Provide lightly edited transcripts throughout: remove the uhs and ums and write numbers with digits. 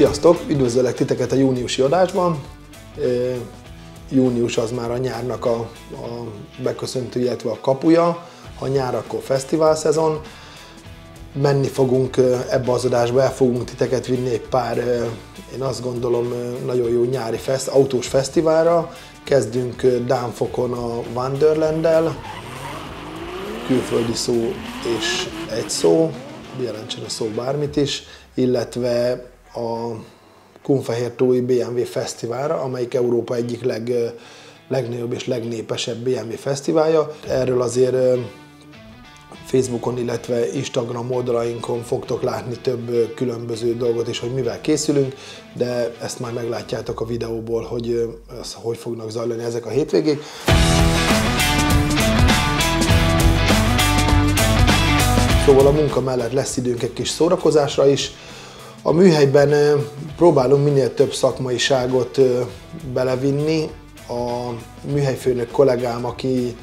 Sziasztok! Üdvözöllek titeket a júniusi adásban. Június az már a nyárnak a beköszöntő, illetve a kapuja. Ha nyár, akkor fesztivál szezon. Menni fogunk ebbe az adásba, el fogunk titeket vinni egy pár, én azt gondolom, nagyon jó nyári autós fesztiválra. Kezdünk Dámfokon a Wonderland-del, külföldi szó és egy szó, jelentsen a szó bármit is, illetve a Kunfehértói BMW Fesztiválra, amelyik Európa egyik legnagyobb és legnépesebb BMW fesztiválja. Erről azért Facebookon, illetve Instagram oldalainkon fogtok látni több különböző dolgot is, hogy mivel készülünk, de ezt már meglátjátok a videóból, hogy fognak zajlani ezek a hétvégék. Szóval a munka mellett lesz időnk egy kis szórakozásra is. A műhelyben próbálunk minél több szakmaiságot belevinni. A műhelyfőnök kollégám, aki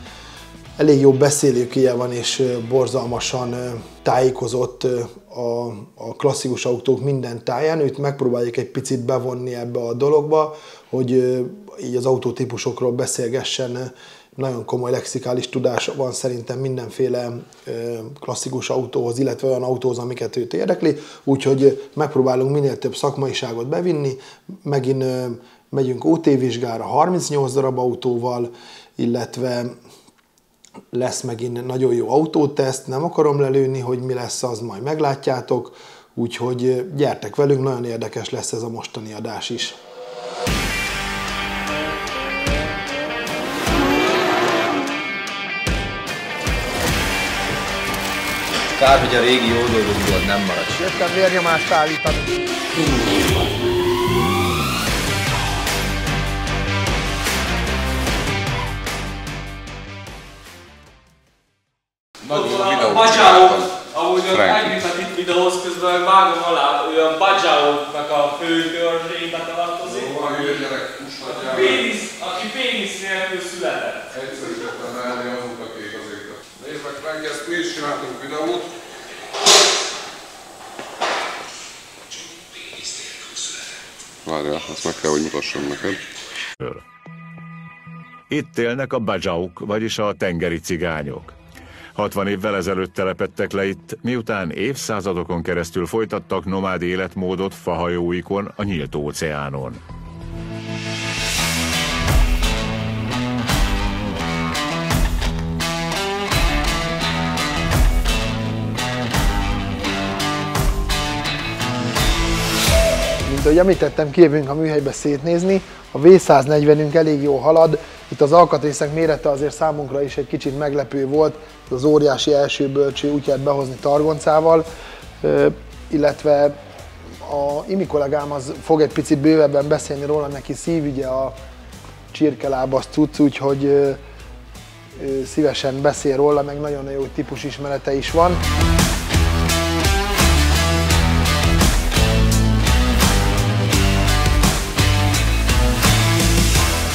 elég jó beszélőkéje van és borzalmasan tájékozott a klasszikus autók minden táján, őt megpróbáljuk egy picit bevonni ebbe a dologba, hogy így az autótípusokról beszélgessen. Nagyon komoly lexikális tudása van szerintem mindenféle klasszikus autóhoz, illetve olyan autóhoz, amiket őt érdekli, úgyhogy megpróbálunk minél több szakmaiságot bevinni. Megint megyünk OT vizsgára 38 darab autóval, illetve lesz megint nagyon jó autóteszt, nem akarom lelőni, hogy mi lesz, az majd meglátjátok, úgyhogy gyertek velünk, nagyon érdekes lesz ez a mostani adás is. Kár, hogy a régi jó dolgokból nem marad. Jöttem vérnyomást állítani. A Bajao, ahogy Agripet itt videóz közben vágom alá, ő a Bajao-nak a főtörzsébe tartozik. Aki pénisz nélkül született. Egyszerűsítettem elni azóta kék azért. Nézd meg, Frank, ezt mi is csináltunk videót. Várjál, ezt meg kell, hogy mutassam neked. Itt élnek a Bajauk, vagyis a tengeri cigányok. 60 évvel ezelőtt telepedtek le itt, miután évszázadokon keresztül folytattak nomád életmódot fahajóikon a nyílt óceánon. Mint ahogy említettem, kijövünk a műhelybe szétnézni, a V140-ünk elég jó halad, itt az alkatrészek mérete azért számunkra is egy kicsit meglepő volt, az óriási első bölcső útját behozni targoncával, illetve a Imi kollégám az fog egy picit bővebben beszélni róla, neki szívügye a csirkelábas cucc, úgyhogy szívesen beszél róla, meg nagyon jó típusismerete is van.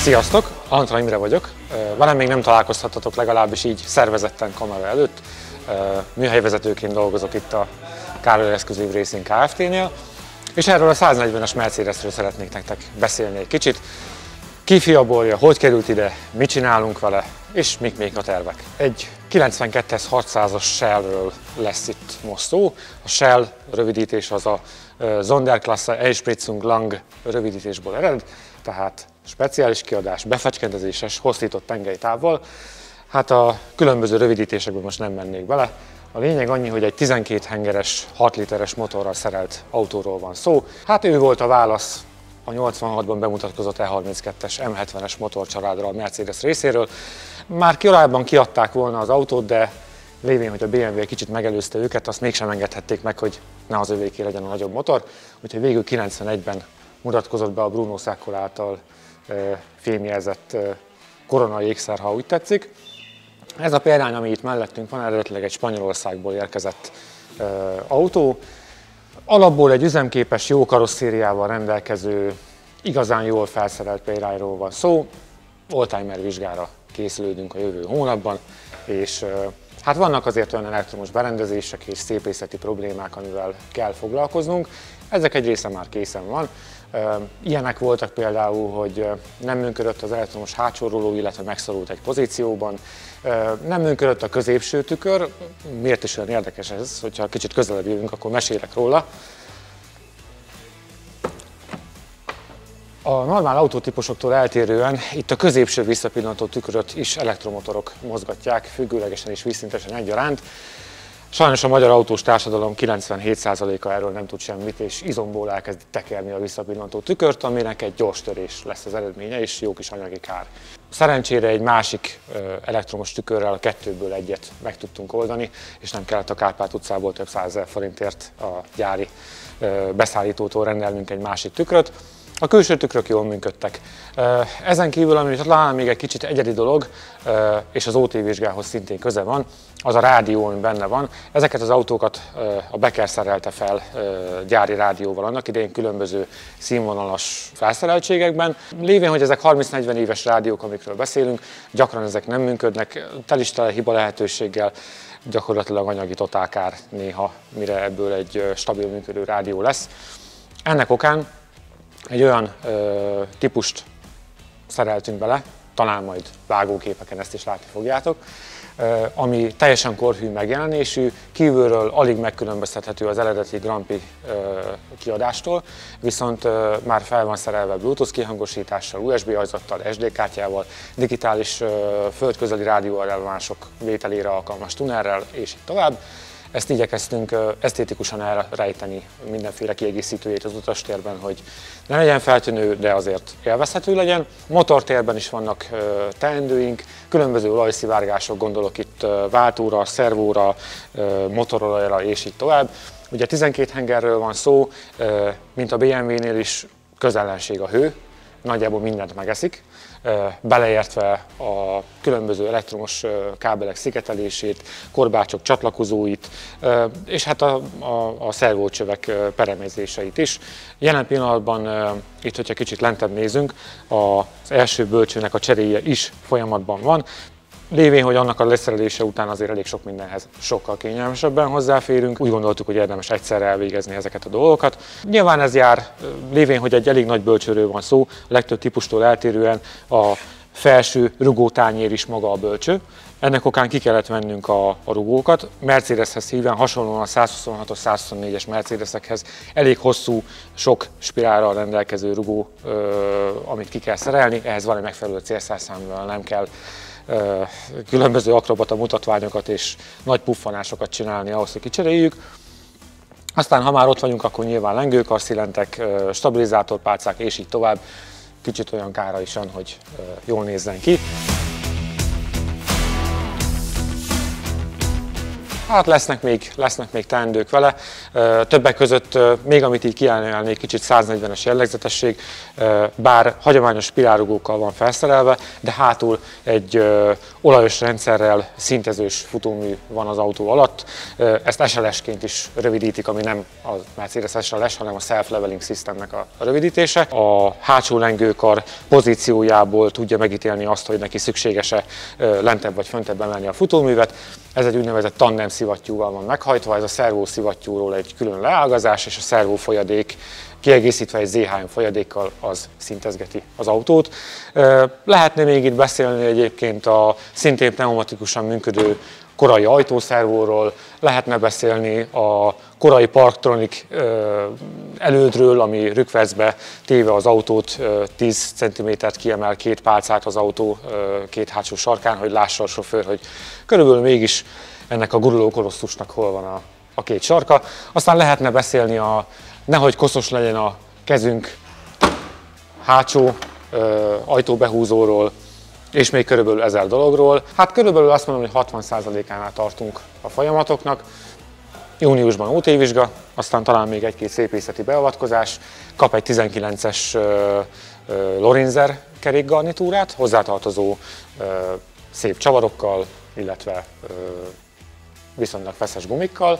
Sziasztok! Antra Imre vagyok. Velem még nem találkozhattatok, legalábbis így szervezetten kamera előtt. Műhelyvezetőként dolgozok itt a Károly Exclusive Racing Kft-nél, és erről a 140-es Mercedesről szeretnék nektek beszélni egy kicsit. Ki fiabolja, hogy került ide, mit csinálunk vele, és mik még a tervek. Egy 92-es 600-as Shellről lesz itt most szó. A Shell rövidítés az a Sonderklasse Einspritzung Lang rövidítésből ered, tehát speciális kiadás, befecskendezéses, hosszított tengelytávval. Hát a különböző rövidítésekben most nem mennék bele. A lényeg annyi, hogy egy 12 hengeres, 6 literes motorral szerelt autóról van szó. Hát ő volt a válasz a 86-ban bemutatkozott E32-es M70-es motorcsaládra a Mercedes részéről. Már korábban kiadták volna az autót, de lévén, hogy a BMW kicsit megelőzte őket, azt mégsem engedhették meg, hogy ne az övéké legyen a nagyobb motor. Úgyhogy végül 91-ben mutatkozott be a Bruno Sacco által fémjelzett koronai ékszer, ha úgy tetszik. Ez a példány, ami itt mellettünk van, eredetileg egy Spanyolországból érkezett autó. Alapból egy üzemképes, jó karosszériával rendelkező, igazán jól felszerelt példányról van szó. Oldtimer vizsgára készülődünk a jövő hónapban, és hát vannak azért olyan elektromos berendezések és szépészeti problémák, amivel kell foglalkoznunk. Ezek egy része már készen van. Ilyenek voltak például, hogy nem működött az elektromos hátsó róló, illetve megszorult egy pozícióban. Nem működött a középső tükör. Miért is olyan érdekes ez, hogyha kicsit közelebb jövünk, akkor mesélek róla. A normál autótípusoktól eltérően itt a középső visszapillantó tükröt is elektromotorok mozgatják, függőlegesen és vízszintesen egyaránt. Sajnos a magyar autós társadalom 97%-a erről nem tud semmit, és izomból elkezd tekerni a visszapillantó tükört, aminek egy gyors törés lesz az eredménye, és jó kis anyagi kár. Szerencsére egy másik elektromos tükörrel a kettőből egyet meg tudtunk oldani, és nem kellett a Kárpát utcából több 100 000 forintért a gyári beszállítótól rendelnünk egy másik tükröt. A külső tükrök jól működtek. Ezen kívül, ami talán még egy kicsit egyedi dolog, és az OT vizsgához szintén köze van, az a rádió, ami benne van. Ezeket az autókat a Becker szerelte fel gyári rádióval annak idején különböző színvonalas felszereltségekben. Lévén, hogy ezek 30-40 éves rádiók, amikről beszélünk, gyakran ezek nem működnek, tele hiba lehetőséggel, gyakorlatilag anyagi totálkár néha, mire ebből egy stabil működő rádió lesz. Ennek okán egy olyan típust szereltünk bele, talán majd vágóképeken ezt is látni fogjátok, ami teljesen korhű megjelenésű, kívülről alig megkülönböztethető az eredeti Grand Prix kiadástól, viszont már fel van szerelve Bluetooth kihangosítással, USB ajzattal, SD kártyával, digitális földközeli rádióállomások vételére alkalmas tunerrel, és így tovább. Ezt igyekeztünk esztétikusan elrejteni mindenféle kiegészítőjét az utastérben, hogy ne legyen feltűnő, de azért élvezhető legyen. Motortérben is vannak teendőink, különböző olajszivárgások, gondolok itt váltóra, szervóra, motorolajra és így tovább. Ugye 12 hengerről van szó, mint a BMW-nél is közellenség a hő, nagyjából mindent megeszik, beleértve a különböző elektromos kábelek szigetelését, korbácsok csatlakozóit, és hát a szervócsövek peremezéseit is. Jelen pillanatban, itt, hogyha kicsit lentebb nézünk, az első bölcsőnek a cseréje is folyamatban van. Lévén, hogy annak a leszerelése után azért elég sok mindenhez sokkal kényelmesebben hozzáférünk, úgy gondoltuk, hogy érdemes egyszerre elvégezni ezeket a dolgokat. Nyilván ez jár, lévén, hogy egy elég nagy bölcsőről van szó, a legtöbb típustól eltérően a felső rugótányér is maga a bölcső. Ennek okán ki kellett vennünk a rugókat. Mercedeshez híven, hasonlóan a 126-os, 124-es Mercedesekhez elég hosszú, sok spirálral rendelkező rugó, amit ki kell szerelni, ehhez van egy megfelelő célszerszámmal, nem kell különböző akrobata mutatványokat és nagy puffanásokat csinálni ahhoz, hogy kicseréljük. Aztán, ha már ott vagyunk, akkor nyilván lengőkarszilentek, stabilizátorpálcák és így tovább. Kicsit olyan kára is van, hogy jól nézzen ki. Hát lesznek még teendők vele. Többek között még amit így kiemelnék, kicsit 140-es jellegzetesség, bár hagyományos spirálrugókkal van felszerelve, de hátul egy olajos rendszerrel szintezős futómű van az autó alatt. Ezt SLS-ként is rövidítik, ami nem a Mercedes SLS, hanem a Self-Leveling Systemnek a rövidítése. A hátsó lengőkar pozíciójából tudja megítélni azt, hogy neki szükséges-e lentebb vagy föntebb emelni a futóművet. Ez egy úgynevezett tandem szivattyúval van meghajtva, ez a szervó szivattyúról egy külön leágazás, és a szervó folyadék kiegészítve egy ZHM folyadékkal az szintezgeti az autót. Lehetne még itt beszélni egyébként a szintén pneumatikusan működő korai ajtószervóról, lehetne beszélni a korai Parktronic elődről, ami rükvercbe téve az autót 10 cm-t kiemel két pálcát az autó két hátsó sarkán, hogy lássa a sofőr, hogy körülbelül mégis ennek a guruló kolosszusnak hol van a két sarka. Aztán lehetne beszélni nehogy koszos legyen a kezünk hátsó ajtóbehúzóról, és még körülbelül 1000 dologról. Hát körülbelül azt mondom, hogy 60%-ánál tartunk a folyamatoknak. Júniusban OT-vizsga, aztán talán még egy-két szépészeti beavatkozás, kap egy 19-es Lorenzer kerékgarnitúrát, hozzátartozó szép csavarokkal, illetve viszonylag feszes gumikkal,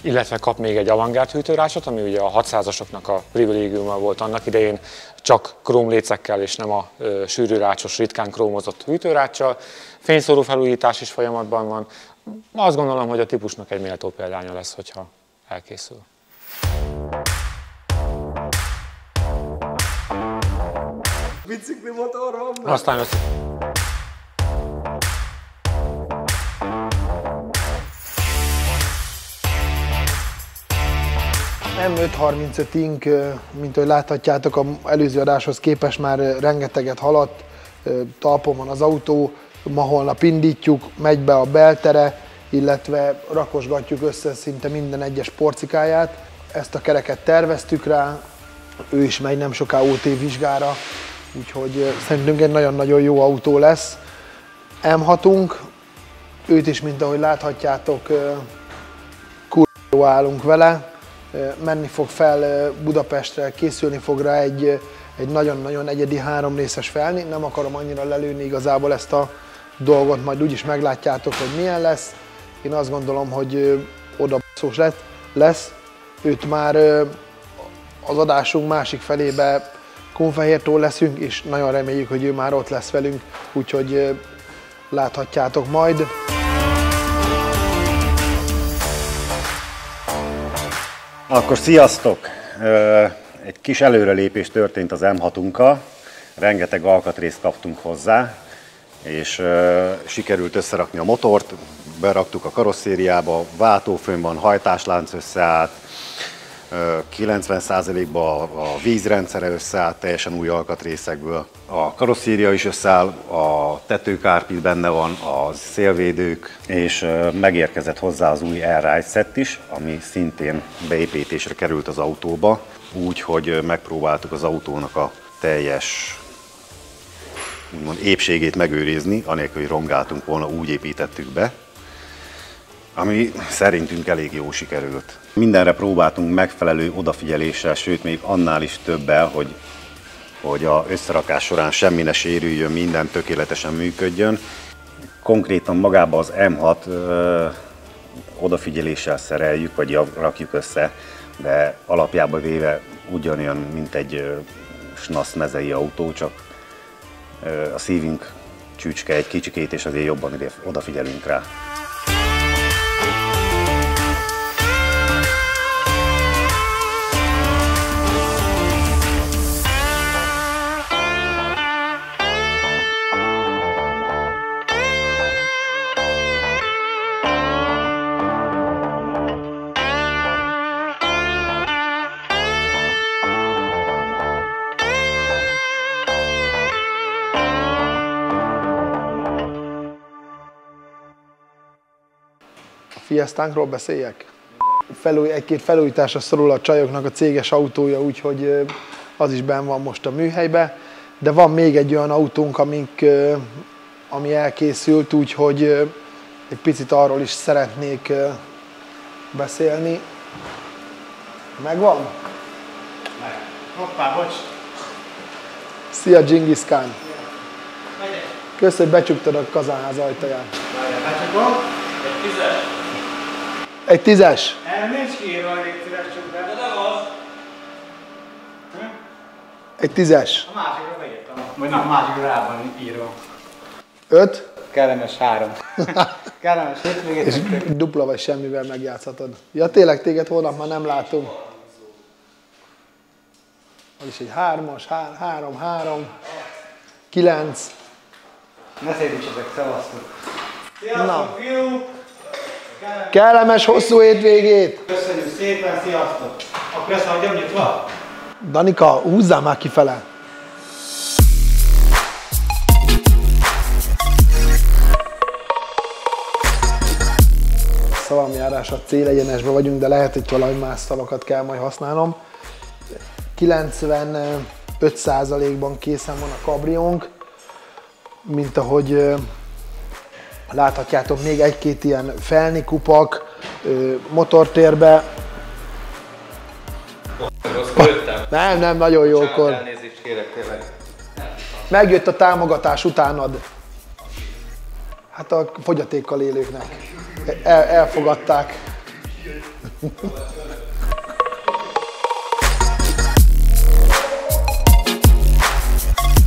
illetve kap még egy avantgárd hűtőrácsot, ami ugye a 600-asoknak a privilégiuma volt annak idején, csak krómlécekkel és nem a sűrűrácsos, ritkán krómozott hűtőráccsal. Fényszóró felújítás is folyamatban van. Azt gondolom, hogy a típusnak egy méltó példánya lesz, hogyha elkészül. Bicikli motor van benne? Aztán össze. M535-ink, mint ahogy láthatjátok, az előző adáshoz képest már rengeteget haladt, talpon van az autó, ma holnap indítjuk, megy be a beltere, illetve rakosgatjuk össze szinte minden egyes porcikáját. Ezt a kereket terveztük rá, ő is megy nem soká OT vizsgára, úgyhogy szerintünk egy nagyon-nagyon jó autó lesz. M6-unk, őt is, mint ahogy láthatjátok, kurva jó állunk vele. Menni fog fel Budapestre, készülni fog rá egy nagyon-nagyon egyedi 3 részes felni. Nem akarom annyira lelőni igazából ezt a dolgot, majd úgyis meglátjátok, hogy milyen lesz. Én azt gondolom, hogy oda szós lesz. Őt már az adásunk másik felébe Kunfehértól leszünk, és nagyon reméljük, hogy ő már ott lesz velünk, úgyhogy láthatjátok majd. Akkor sziasztok! Egy kis előrelépés történt az M6-unkkal, rengeteg alkatrészt kaptunk hozzá, és sikerült összerakni a motort, beraktuk a karosszériába, váltófőn van, hajtáslánc összeállt, 90%-ban a vízrendszere összeállt teljesen új alkatrészekből. A karosszéria is összeáll, a tetőkárpit benne van, a szélvédők, és megérkezett hozzá az új Air-Ride set is, ami szintén beépítésre került az autóba, úgyhogy megpróbáltuk az autónak a teljes úgymond épségét megőrizni, anélkül, hogy rongáltunk volna, úgy építettük be, ami szerintünk elég jó sikerült. Mindenre próbáltunk megfelelő odafigyeléssel, sőt még annál is többel, hogy az összerakás során semmi ne sérüljön, minden tökéletesen működjön. Konkrétan magában az M6 odafigyeléssel szereljük, vagy rakjuk össze, de alapjában véve ugyanolyan, mint egy snasz mezei autó, csak a szívünk csücske egy kicsikét, és azért jobban odafigyelünk rá. Fiestánkról beszéljek? Egy-két felújításra szorul a csajoknak a céges autója, úgyhogy az is benn van most a műhelybe. De van még egy olyan autónk, ami elkészült, úgyhogy egy picit arról is szeretnék beszélni. Megvan? Meg. Hoppá, bocs. Szia, Genghis Khan! Köszönöm, hogy becsuktad a kazánház ajtaját. Becsukom. Egy 10-es. Egy 10-es? Nincs kiírva, légy szíves, csak be. De nem az. Egy 10-es. A másikra beírtam. Vagy nem, a másikra rá van írva. 5? Kellemes 3. Kellemes hétvégét. És dupla vagy semmivel megjátszhatod. Ja, tényleg téged holnap már nem látunk. Az is egy 3-as, 3, 9. Ne szédítsetek, szevasztok. Na. Sziasztok, fiú! Kellemes, hosszú hétvégét! Köszönjük szépen, sziasztok! Akkor ezt hagyjam nyitva? Danika, húzzál már kifele! Szavalmjárás a célegyenesben vagyunk, de lehet, hogy valami más szavakat kell majd használnom. 95%-ban készen van a kabriónk, mint ahogy láthatjátok, még egy-két ilyen felnikupak, motortérbe. Nem, nagyon jókor. Elnézést kérek tényleg. Megjött a támogatás utánad. Hát a fogyatékkal élőknek. Elfogadták.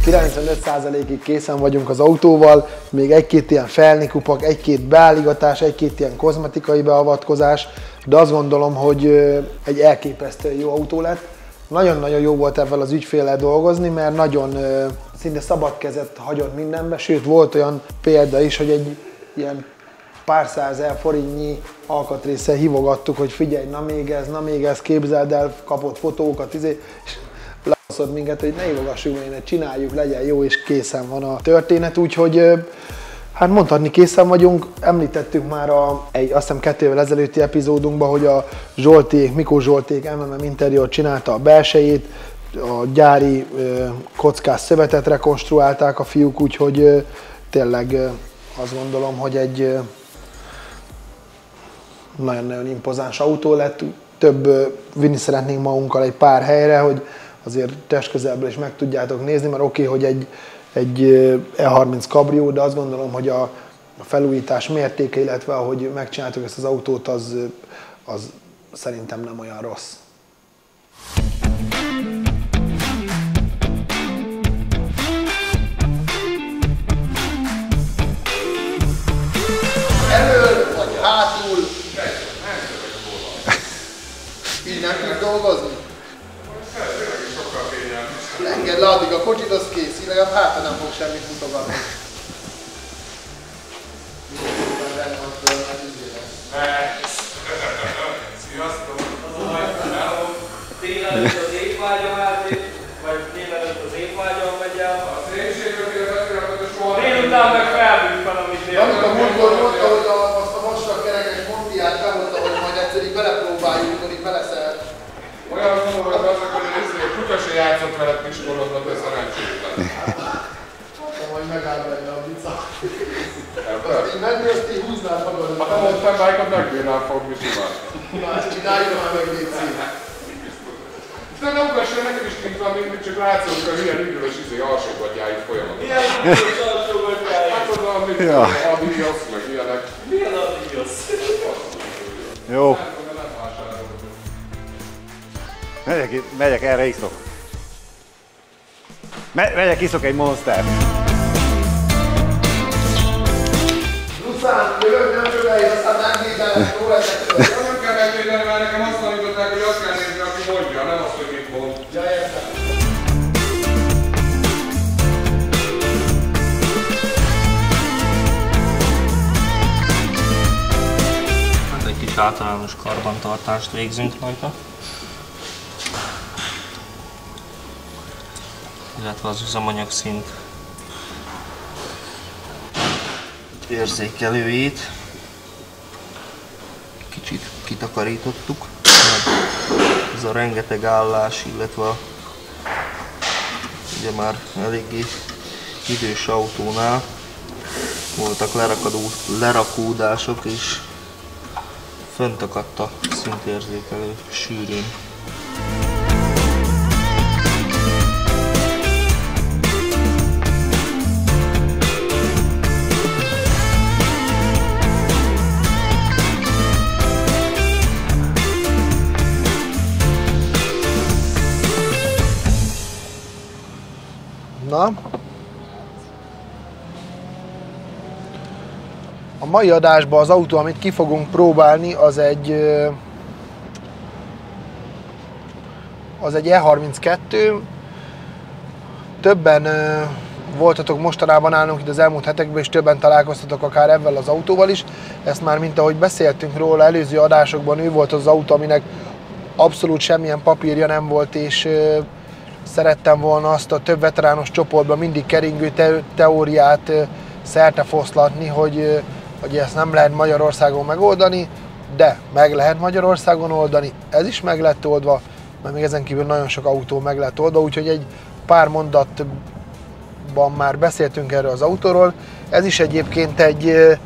...95%-ig készen vagyunk az autóval, még egy-két ilyen felnikupak, egy-két beállígatás, egy-két ilyen kozmetikai beavatkozás, de azt gondolom, hogy egy elképesztően jó autó lett. Nagyon-nagyon jó volt ebben az ügyféllel dolgozni, mert nagyon szinte szabad kezet hagyott mindenbe, sőt volt olyan példa is, hogy egy ilyen pár százezer forintnyi alkatrészsel hívogattuk, hogy figyelj, na még ez, képzeld el, kapott fotókat, és lehozott minket, hogy ne hívogassuk, mert csináljuk, legyen jó, és készen van a történet, úgyhogy hát mondhatni készen vagyunk. Említettük már azt hiszem 2 évvel ezelőtti epizódunkban, hogy a Mikó Zsolték MMM Interior csinálta a belsejét, a gyári kockás szövetet rekonstruálták a fiúk, úgyhogy tényleg azt gondolom, hogy egy nagyon-nagyon impozáns autó lett. Vinni szeretnénk magunkkal egy pár helyre, hogy azért testközelből is meg tudjátok nézni, mert oké, hogy egy E30 Cabrio, de azt gondolom, hogy a felújítás mértéke, illetve ahogy megcsináltuk ezt az autót, az szerintem nem olyan rossz. Elől vagy hátul? Így nem tudsz dolgozni? Engedd le addig a kocsit, az kész, legalább hátra nem fog semmit mutogatni. Sziasztok! Délelőtt az étvágyam átét, vagy délelőtt az étvágyam megy el. A szélségről kérdezett, hogy soha... Délután meg felbűnfen, amit délelőtt. Amikor múltkor mondta, hogy azt a vastag kerekes Montiát bemondta, hogy majd egyszer így belepróbáljuk, amikor így beleszel. Olyan mondom, hogy azok, hogy a kutya se játszott veled kiskorodnak, de szerencsétlen. Majd megáll benne a vica. Ebben? Így menni, azt így húznád magad. Hát a mountainbike-ot megbírnám fogni simán. Na, csináljuk már meg légy szív. De nem ugasson, nekem is kint van mindig, csak látszott, hogy milyen üdülös alsógatjáit folyamatos. Milyen üdülös alsógatjáit? Hát az a Adidas, meg ilyenek. Milyen Adidas? Jó. Megyek, erre iszok. Megyek, iszok egy Monstert. Luszán, jövök, nem csodálj, aztán megvédelek, jól leszek. Nem kell megvédeni, mert nekem azt tanították, hogy azt kell nézni, aki mondja, nem azt, hogy mit mond. Ja, értem. Hát egy kis általános karbantartást végzünk rajta. Illetve az üzemanyag szint érzékelőjét kicsit kitakarítottuk. Ez a rengeteg állás, illetve ugye már eléggé idős autónál voltak lerakódások, és fönt akadt a szintérzékelő sűrűn. Na, a mai adásban az autó, amit ki fogunk próbálni, az egy E32. Többen voltatok mostanában nálunk itt az elmúlt hetekben, és többen találkoztatok akár ebben az autóval is. Ezt már, mint ahogy beszéltünk róla előző adásokban, ő volt az autó, aminek abszolút semmilyen papírja nem volt, és szerettem volna azt a több veterános csoportban mindig keringő teóriát szertefoszlatni, hogy ezt nem lehet Magyarországon megoldani, de meg lehet Magyarországon oldani, ez is meg lett oldva, mert még ezen kívül nagyon sok autó meg lett oldva, úgyhogy egy pár mondatban már beszéltünk erről az autóról. Ez is egyébként egy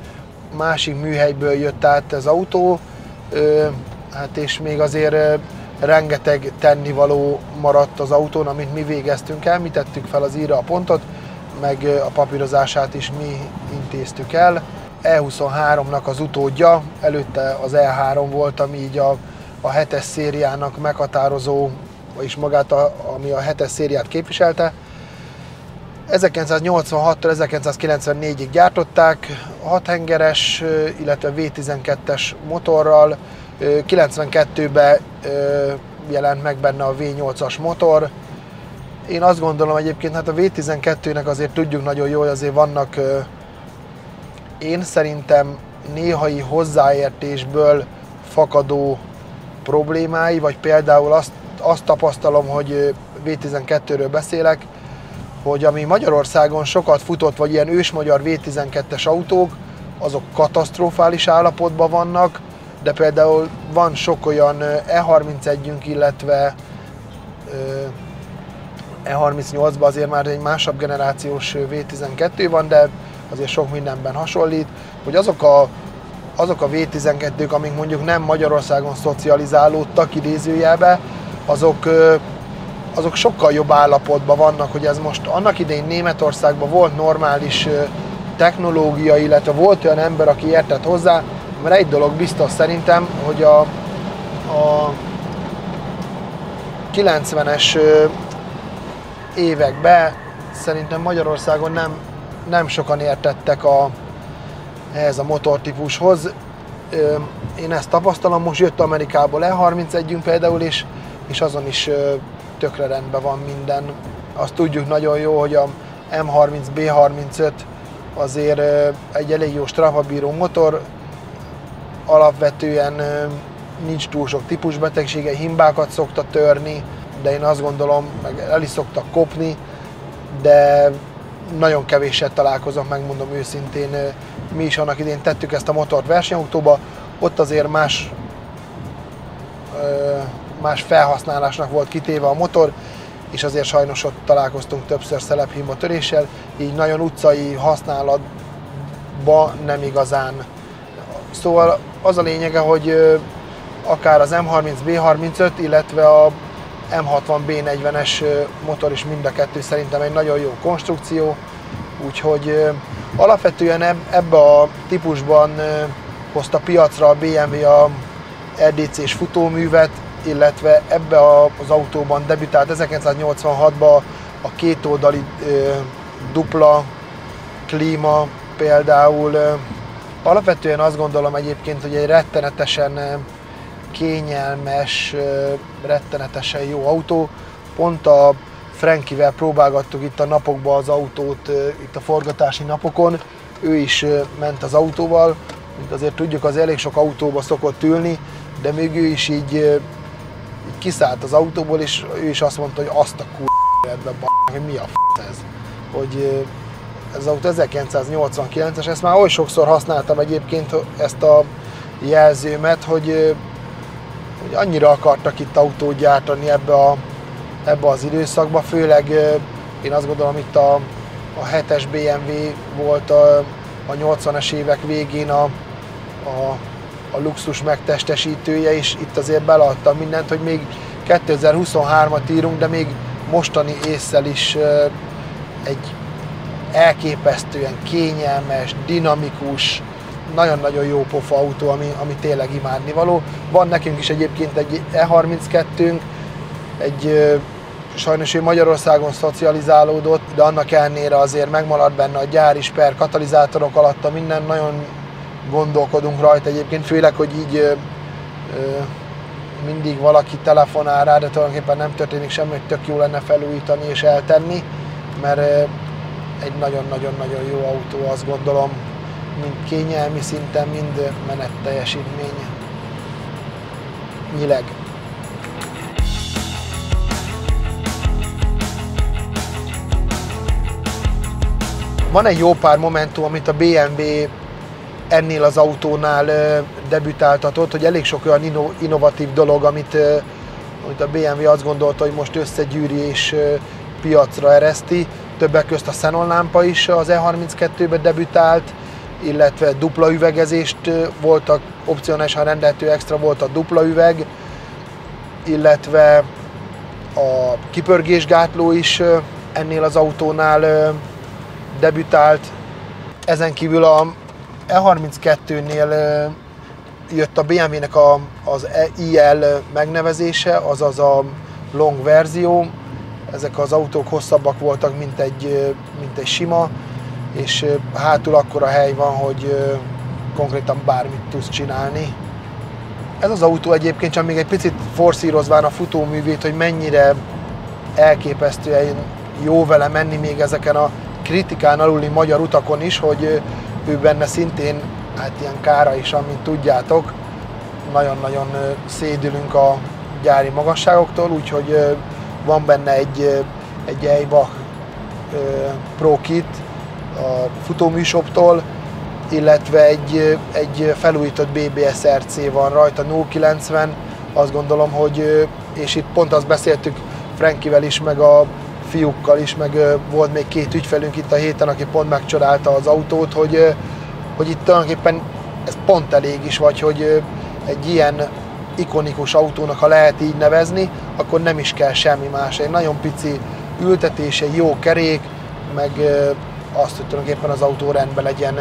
másik műhelyből jött át az autó, hát és még azért rengeteg tennivaló maradt az autón, amit mi végeztünk el, mi tettük fel az i-ra a pontot, meg a papírozását is mi intéztük el. E23-nak az utódja, előtte az E3 volt, ami így a 7-es szériának meghatározó, vagyis magát, ami a 7-es szériát képviselte. 1986-tól 1994-ig gyártották, 6 hengeres, illetve V12-es motorral. 92-ben jelent meg benne a V8-as motor. Én azt gondolom egyébként, hát a V12-nek azért tudjuk nagyon jól, hogy azért vannak én szerintem néhai hozzáértésből fakadó problémái, vagy például azt tapasztalom, hogy V12-ről beszélek, hogy ami Magyarországon sokat futott, vagy ilyen ősmagyar V12-es autók, azok katasztrofális állapotban vannak, de például van sok olyan E31-ünk, illetve E38-ban azért már egy másabb generációs V12 van, de azért sok mindenben hasonlít, hogy azok a V12-k, amik mondjuk nem Magyarországon szocializálódtak idézőjelbe, azok sokkal jobb állapotban vannak, hogy ez most annak idején Németországban volt normális technológia, illetve volt olyan ember, aki értett hozzá, mert egy dolog biztos szerintem, hogy a 90-es években szerintem Magyarországon nem sokan értettek ehhez a motortípushoz. Én ezt tapasztalom, most jött Amerikából E31-ünk például, és azon is tökre rendben van minden. Azt tudjuk nagyon jó, hogy a M30, B35 azért egy elég jó strapabíró motor, alapvetően nincs túl sok típusbetegsége, himbákat szokta törni, de én azt gondolom, meg el is szoktak kopni, de nagyon kevéssel találkozom, megmondom őszintén. Mi is annak idén tettük ezt a motort versenyautóba, ott azért más felhasználásnak volt kitéve a motor, és azért sajnos ott találkoztunk többször szelephimba töréssel, így nagyon utcai használatban nem igazán. Szóval az a lényege, hogy akár az M30 B35, illetve a M60 B40-es motor is mind a kettő szerintem egy nagyon jó konstrukció, úgyhogy alapvetően ebbe a típusban hozta piacra a BMW a RDC-s futóművet, illetve ebbe az autóban debütált 1986-ban a kétoldali dupla klíma például. Alapvetően azt gondolom egyébként, hogy egy rettenetesen kényelmes, rettenetesen jó autó. Pont a Frankivel próbálgattuk itt a napokban az autót, itt a forgatási napokon. Ő is ment az autóval, mint azért tudjuk, az elég sok autóba szokott ülni, de még ő is így kiszállt az autóból, és ő is azt mondta, hogy azt a kurva, hogy mi a ez. Hogy ez az autó 1989-es, ezt már oly sokszor használtam egyébként, ezt a jelzőmet, hogy annyira akartak itt autót gyártani ebbe az időszakba, főleg én azt gondolom, itt a 7-es BMW volt a 80-as évek végén a luxus megtestesítője, és itt azért beleadtam mindent, hogy még 2023-at írunk, de még mostani ésszel is egy elképesztően kényelmes, dinamikus, nagyon-nagyon jó pofa autó, ami tényleg imádnivaló. Van nekünk is egyébként egy E32-nk, sajnos ő Magyarországon szocializálódott, de annak ellenére azért megmaradt benne a gyári sper, katalizátorok alatt, minden, nagyon gondolkodunk rajta egyébként, főleg, hogy így mindig valaki telefonál rá, de tulajdonképpen nem történik semmi, hogy tök jó lenne felújítani és eltenni, mert egy nagyon-nagyon-nagyon jó autó, azt gondolom, mind kényelmi szinten, mind menetteljesítmény. Nyileg. Van egy jó pár momentum, amit a BMW ennél az autónál debütáltatott, hogy elég sok olyan innovatív dolog, amit a BMW azt gondolta, hogy most összegyűri és piacra ereszti. Többek közt a xenonlámpa is az E32-ben debütált, illetve dupla üvegezést voltak, opcionálisan rendelhető extra volt a dupla üveg, illetve a kipörgésgátló is ennél az autónál debütált. Ezen kívül a E32-nél jött a BMW-nek az IL megnevezése, azaz a long verzió. Ezek az autók hosszabbak voltak, mint egy sima, és hátul akkora hely van, hogy konkrétan bármit tudsz csinálni. Ez az autó egyébként csak még egy picit forszírozván a futóművét, hogy mennyire elképesztően jó vele menni még ezeken a kritikán aluli magyar utakon is, hogy ő benne szintén, hát ilyen kára is, amint tudjátok, nagyon-nagyon szédülünk a gyári magasságoktól, úgyhogy van benne egy Eibach Pro Kit a futóműshoptól, illetve egy felújított BBS RC van rajta, 090, azt gondolom, hogy, és itt pont azt beszéltük Frankivel is, meg a fiúkkal is, meg volt még 2 ügyfelünk itt a héten, aki pont megcsodálta az autót, hogy itt tulajdonképpen ez pont elég is, vagy hogy egy ilyen ikonikus autónak, ha lehet így nevezni, akkor nem is kell semmi más. Egy nagyon pici ültetése, jó kerék, meg azt, hogy tulajdonképpen az autó rendben legyen,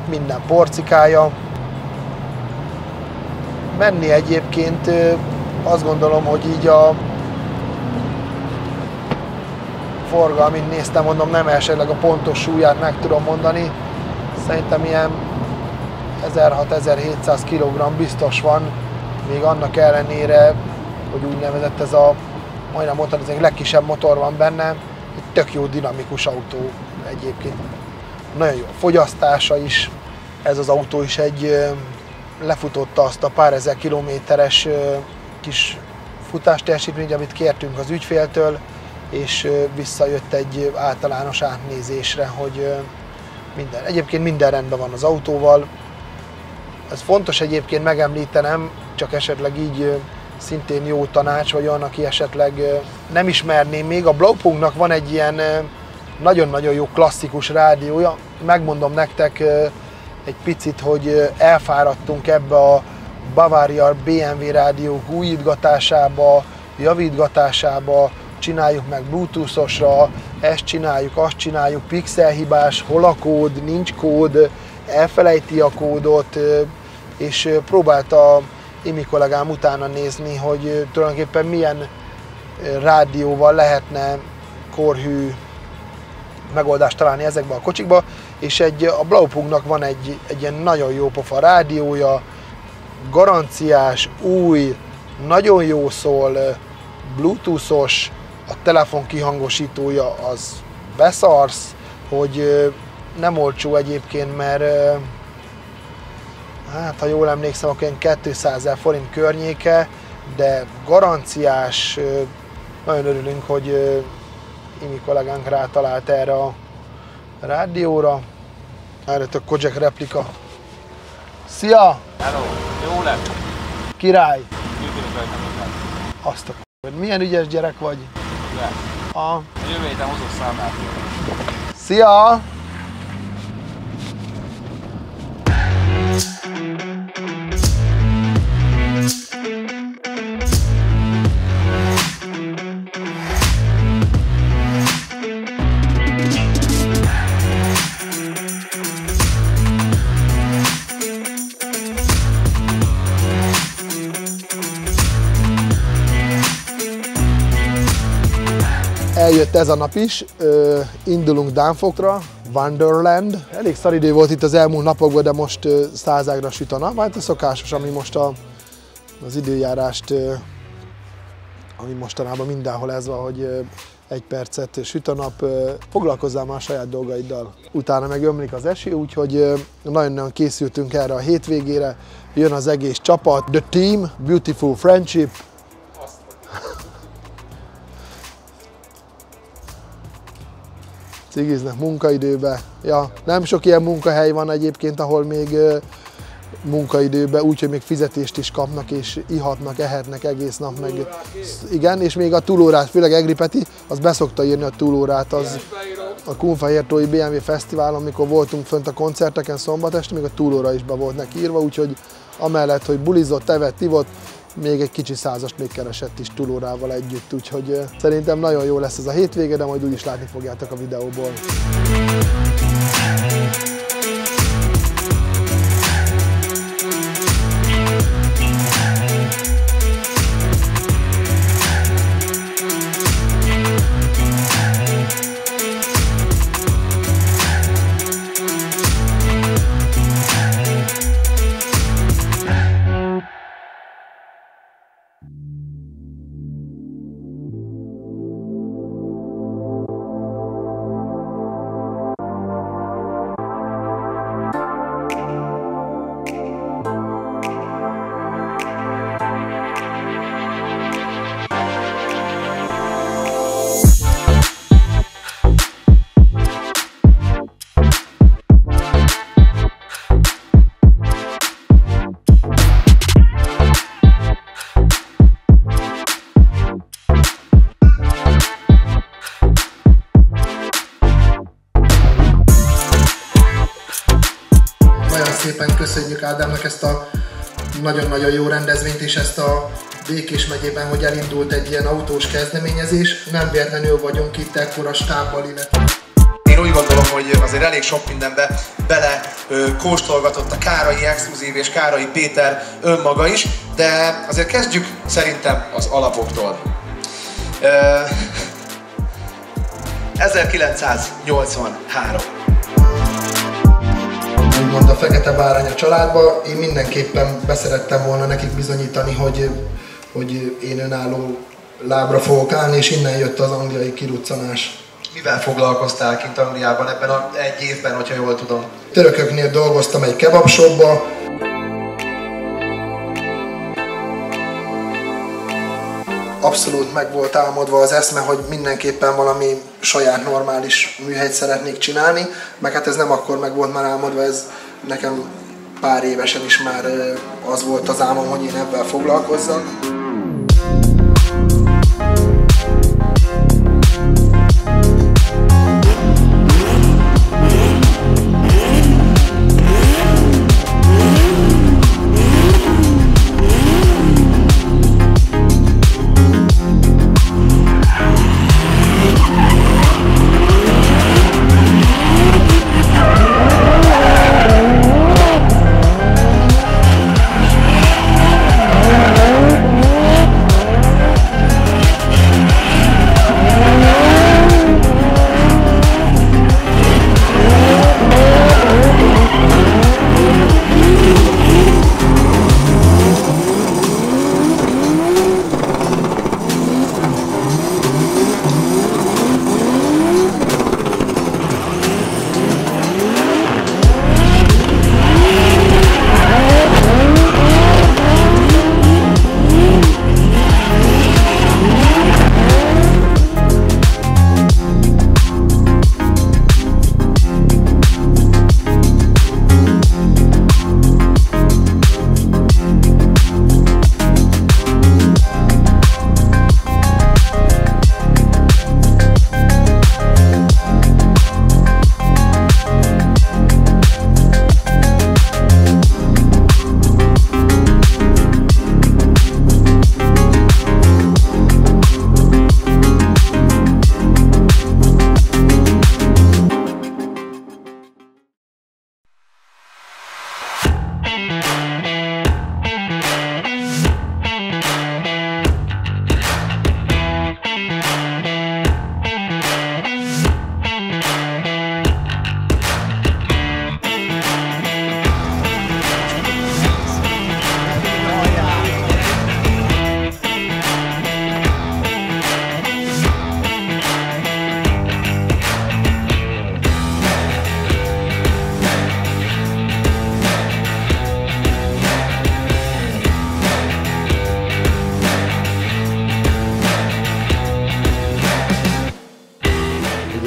minden porcikája. Menni egyébként azt gondolom, hogy így a forgalmint néztem, mondom, nem esetleg a pontos súlyát meg tudom mondani. Szerintem ilyen 1600-1700 kg biztos van, még annak ellenére, hogy úgynevezett ez a, majdnem mondtam, ez egy legkisebb motor van benne, egy tök jó dinamikus autó egyébként. Nagyon jó a fogyasztása is, ez az autó is lefutotta azt a pár ezer kilométeres kis futásteljesítményt, amit kértünk az ügyféltől, és visszajött egy általános átnézésre, hogy egyébként minden rendben van az autóval. Ez fontos egyébként megemlítenem, csak esetleg így szintén jó tanács, vagy olyan, aki esetleg nem ismerné még. A Blaupunktnak van egy ilyen nagyon-nagyon jó klasszikus rádiója. Megmondom nektek egy picit, hogy elfáradtunk ebbe a Bavaria BMW rádiók újítgatásába, javítgatásába, csináljuk meg Bluetooth-osra, ezt csináljuk, azt csináljuk, pixelhibás, hol a kód, nincs kód, elfelejti a kódot, és próbálta Imi kollégám utána nézni, hogy tulajdonképpen milyen rádióval lehetne korhű megoldást találni ezekbe a kocsikba, és a Blaupunktnak van egy ilyen nagyon jó pofa rádiója, garanciás, új, nagyon jó szól, Bluetooth-os, a telefon kihangosítója az beszarsz, hogy nem olcsó egyébként, mert hát ha jól emlékszem, akkor 200 000 forint környéke, de garanciás, nagyon örülünk, hogy Imi kollégánk rátalált erre a rádióra. Erre a Kojak replika. Szia! Hello! Jó lett! Király! Működik rajta minden. Azt a milyen ügyes gyerek vagy? De. Jövő héten hozok számlát. Szia! Eljött ez a nap is, indulunk Dánfokra, Wonderland. Elég szar idő volt itt az elmúlt napokban, de most százágra süt a nap. Hát a szokásos, ami most az időjárást, ami mostanában mindenhol ez van, hogy egy percet süt a nap, foglalkozzál már a saját dolgaiddal. Utána meg ömlik az eső, úgyhogy nagyon-nagyon készültünk erre a hétvégére. Jön az egész csapat, The Team, Beautiful Friendship. Cigiznek munkaidőbe. Ja, nem sok ilyen munkahely van egyébként, ahol még munkaidőben, úgyhogy még fizetést is kapnak, és ihatnak, ehetnek egész nap, meg igen, és még a túlórát, főleg Egri Peti, az beszokta írni a túlórát, az a Kunfehértói BMW Fesztiválon, amikor voltunk fönt a koncerteken szombat este, még a túlóra is be volt neki írva, úgyhogy amellett, hogy bulizott, evett, ivott, még egy kicsi százast még keresett is túlórával együtt, úgyhogy szerintem nagyon jó lesz ez a hétvége, de majd úgyis látni fogjátok a videóból. szépen köszönjük Ádámnak ezt a nagyon-nagyon jó rendezvényt, és ezt a Békés megyében, hogy elindult egy ilyen autós kezdeményezés. Nem véletlenül vagyunk itt ekkora stábbal, illetve... Én úgy gondolom, hogy azért elég sok mindenbe bele kóstolgatott a Kárai Exkluzív és Kárai Péter önmaga is, de azért kezdjük szerintem az alapoktól. 1983. Úgymond a Fekete Bárány a családba. Én mindenképpen beszerettem volna nekik bizonyítani, hogy én önálló lábra fogok állni, és innen jött az angliai kiruccanás. Mivel foglalkoztál kint Angliában ebben egy évben, hogyha jól tudom? Törököknél dolgoztam egy kebabshopba. Abszolút meg volt álmodva az eszme, hogy mindenképpen valami saját normális műhelyt szeretnék csinálni, meg hát ez nem akkor meg volt már álmodva, ez nekem pár évesen is már az volt az álmom, hogy én ebben foglalkozzak.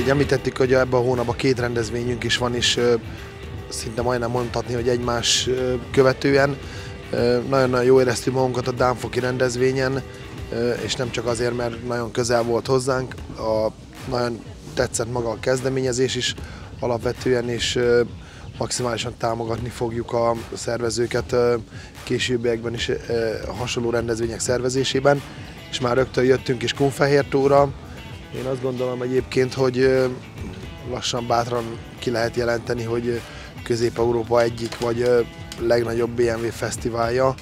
Említettük, hogy ebben a hónapban 2 rendezvényünk is van, és szinte majdnem mondhatni, hogy egymás követően. Nagyon-nagyon jól éreztük magunkat a Dámfoki rendezvényen, és nem csak azért, mert nagyon közel volt hozzánk, nagyon tetszett maga a kezdeményezés is alapvetően, és maximálisan támogatni fogjuk a szervezőket későbbiekben is hasonló rendezvények szervezésében, és már rögtön jöttünk is Kunfehértóra. Én azt gondolom egyébként, hogy lassan bátran ki lehet jelenteni, hogy Közép-Európa egyik vagy legnagyobb BMW fesztiválja.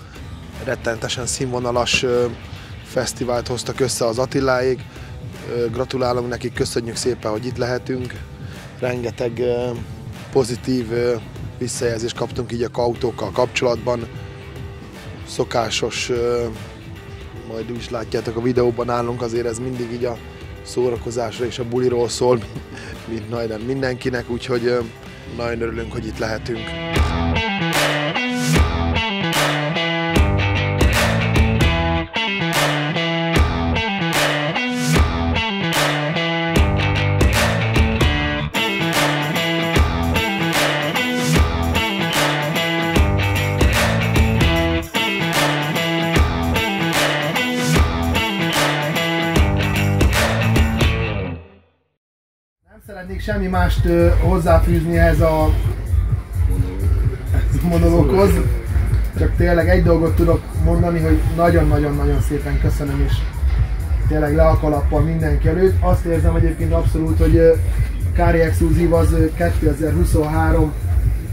Rettenetesen színvonalas fesztivált hoztak össze az Attiláék. Gratulálunk nekik, köszönjük szépen, hogy itt lehetünk. Rengeteg pozitív visszajelzést kaptunk így a autókkal kapcsolatban. Szokásos, majd úgy is látjátok a videóban nálunk, azért ez mindig így a szórakozásra és a buliról szól, mint majdnem mindenkinek, úgyhogy nagyon örülünk, hogy itt lehetünk. Szeretnék semmi mást hozzáfűzni ehhez a monológhoz. Csak tényleg egy dolgot tudok mondani, hogy nagyon-nagyon-nagyon szépen köszönöm, és tényleg le a kalappal mindenki előtt. Azt érzem egyébként abszolút, hogy a Kári Exkluzív az 2023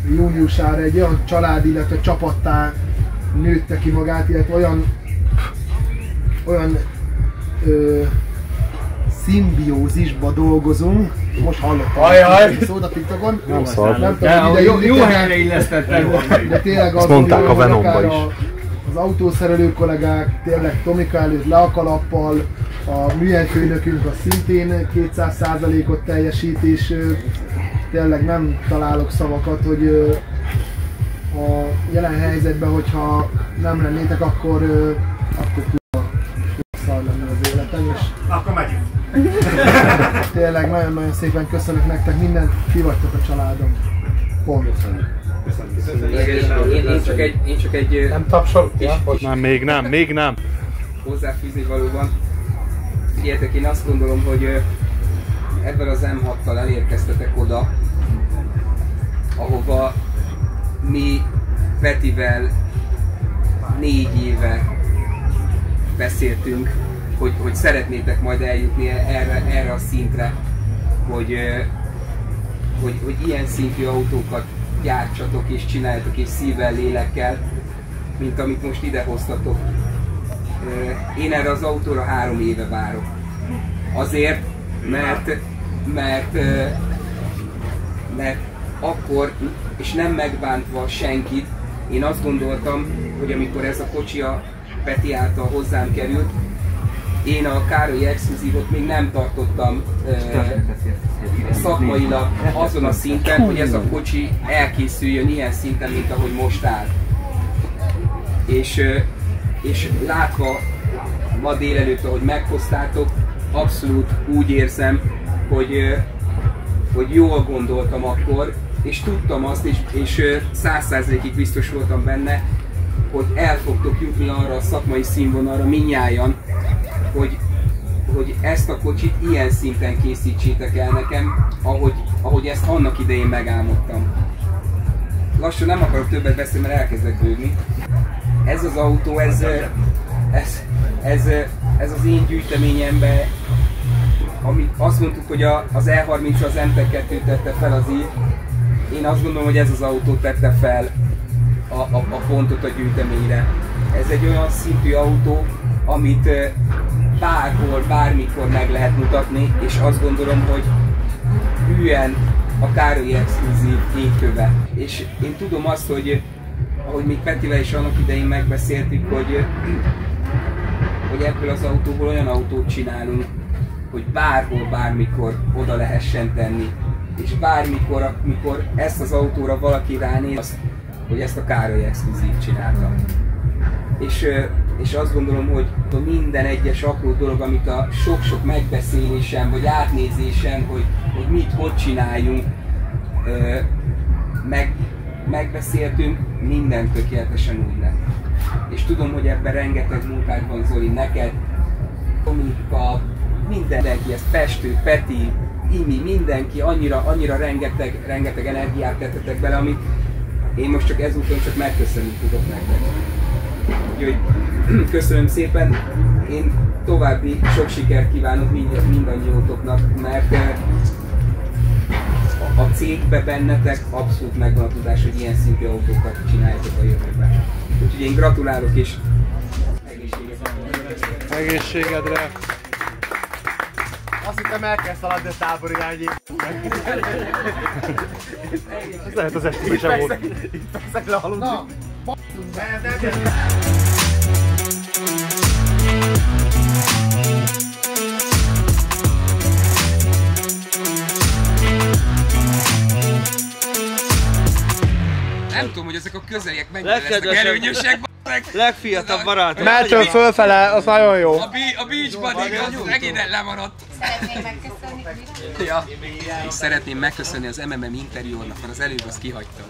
júniusára egy olyan család, illetve csapattá nőtte ki magát, illetve olyan szimbiózisba dolgozunk. Most hallottam egy szót a TikTokon. Nem tudom, de jó helyre illesztettem. De tényleg azt mondták a Venomba is. Az autószerelő kollégák, tényleg Tomika előtt le a kalappal, a műhelyfőnökünk az szintén 200%-ot teljesít, és tényleg nem találok szavakat, hogy a jelen helyzetben, hogyha nem lennétek, akkor szar lenne az életem, és akkor megyünk. tényleg nagyon-nagyon szépen köszönök nektek, mindent, ti vagytok a családom. Pont. Én csak egy... Nem tapsol? Nem, még nem. Hozzáfűzni valóban. Figyeljetek, én azt gondolom, hogy ebben az M6-tal elérkeztetek oda, ahova mi Petivel 4 éve beszéltünk, hogy szeretnétek majd eljutni erre a szintre, hogy ilyen szintű autókat gyártsatok és csináljatok és szívvel, lélekkel, mint amit most idehoztatok. Én erre az autóra 3 éve várok. Azért, mert akkor, és nem megbántva senkit, én azt gondoltam, hogy amikor ez a kocsi a Peti által hozzám került, én a Károly Exkluzívot még nem tartottam szakmailag azon a szinten, hogy ez a kocsi elkészüljön ilyen szinten, mint ahogy most áll. És látva ma délelőtt, ahogy meghoztátok, abszolút úgy érzem, hogy jól gondoltam akkor, és tudtam azt, és 100%-ig biztos voltam benne, hogy el fogtok jutni arra a szakmai színvonalra mindnyájan, hogy ezt a kocsit ilyen szinten készítsétek el nekem, ahogy ezt annak idején megálmodtam. Lassan nem akarok többet beszélni, mert elkezdek bőgni. Ez az autó, ez az én gyűjteményemben, amit azt mondtuk, hogy az E30 az MT2 tette fel az ír. Én azt gondolom, hogy ez az autó tette fel a pontot a gyűjteményre. Ez egy olyan szintű autó, amit bárhol, bármikor meg lehet mutatni, és azt gondolom, hogy hülyen a Károly Exkluzív éköve. És én tudom azt, hogy ahogy még Petivel is annak idején megbeszéltük, hogy ebből az autóból olyan autót csinálunk, hogy bárhol, bármikor oda lehessen tenni. És bármikor, amikor ezt az autóra valaki ránéz, hogy ezt a Károly Exkluzív csinálta. És azt gondolom, hogy minden egyes apró dolog, amit a sok-sok megbeszélésen, vagy átnézésen, hogy mit, hogy csináljunk, megbeszéltünk, minden tökéletesen úgy lett. És tudom, hogy ebben rengeteg munkád van, Zoli, neked, Tomika, mindenki, ez Pestő, Peti, Imi, mindenki, annyira rengeteg energiát tettetek bele, amit én most csak ezúton csak megköszönni tudok nektek. Úgyhogy köszönöm szépen, én további sok sikert kívánok mindannyiótoknak, mert a cégbe bennetek abszolút megvan a tudás, hogy ilyen szintű autókat csináljátok a jövőben. Úgyhogy én gratulálok és egészségedre! Azt hittem el kell szaladni a tábor irányé. Ez lehet az estében sem volt. Itt persze lehalunk. Na, nem tudom, hogy ezek a közeliek mennyire lesznek előnyösek. Legfiatalabb barátom. Mehetől fölfele, az nagyon jó. A Beach Buddy az egéden lemaradt. Szeretném megköszönni. Ja. És szeretném megköszönni az MMM Interiornak, mert az előbb azt kihagytam.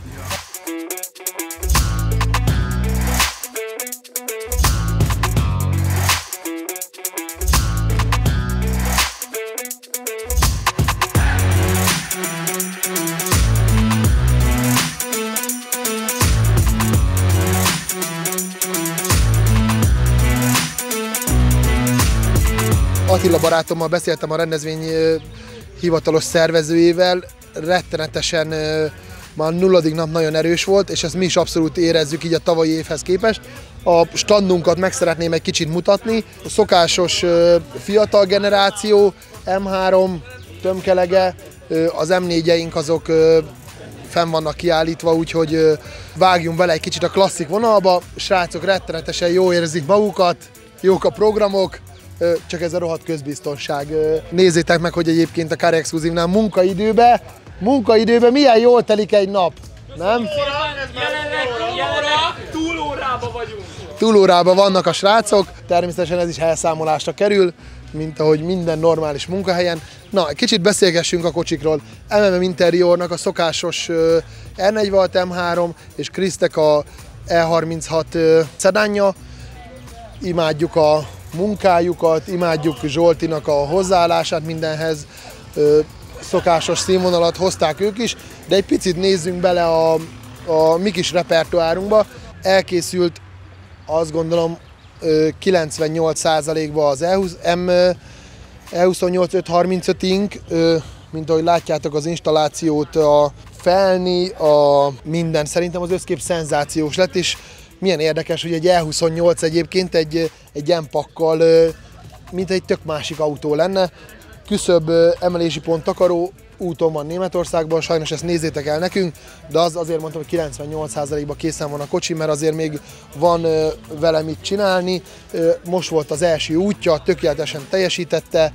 Attila barátommal beszéltem, a rendezvény hivatalos szervezőjével, rettenetesen már nulladik nap nagyon erős volt, és ezt mi is abszolút érezzük így a tavalyi évhez képest. A standunkat meg szeretném egy kicsit mutatni. A szokásos fiatal generáció, M3, tömkelege, az M4-eink azok fenn vannak kiállítva, úgyhogy vágjunk bele egy kicsit a klasszik vonalba. Srácok rettenetesen jól érzik magukat, jók a programok, csak ez a rohadt közbiztonság. Nézzétek meg, hogy egyébként a Car Exclusive-nál munkaidőben milyen jól telik egy nap, nem? Jelenleg túlórában vagyunk. Túlórában vannak a srácok, természetesen ez is elszámolásra kerül, mint ahogy minden normális munkahelyen. Na, kicsit beszélgessünk a kocsikról. MMM Interiornak a szokásos R46 M3 és Krisztek a E36 szedánja. Imádjuk a munkájukat, imádjuk Zsoltinak a hozzáállását mindenhez. Szokásos színvonalat hozták ők is, de egy picit nézzünk bele a mi kis repertoárunkba. Elkészült, azt gondolom, 98%-ba az E28 535-ink, mint ahogy látjátok az installációt, a felni, a minden. Szerintem az összkép szenzációs lett, és milyen érdekes, hogy egy E28 egyébként egy M-pakkal, mint egy tök másik autó lenne. Küszöbb emelési pont takaró úton van Németországban, sajnos ezt nézzétek el nekünk, de azért mondtam, hogy 98%-ban készen van a kocsi, mert azért még van vele mit csinálni. Most volt az első útja, tökéletesen teljesítette.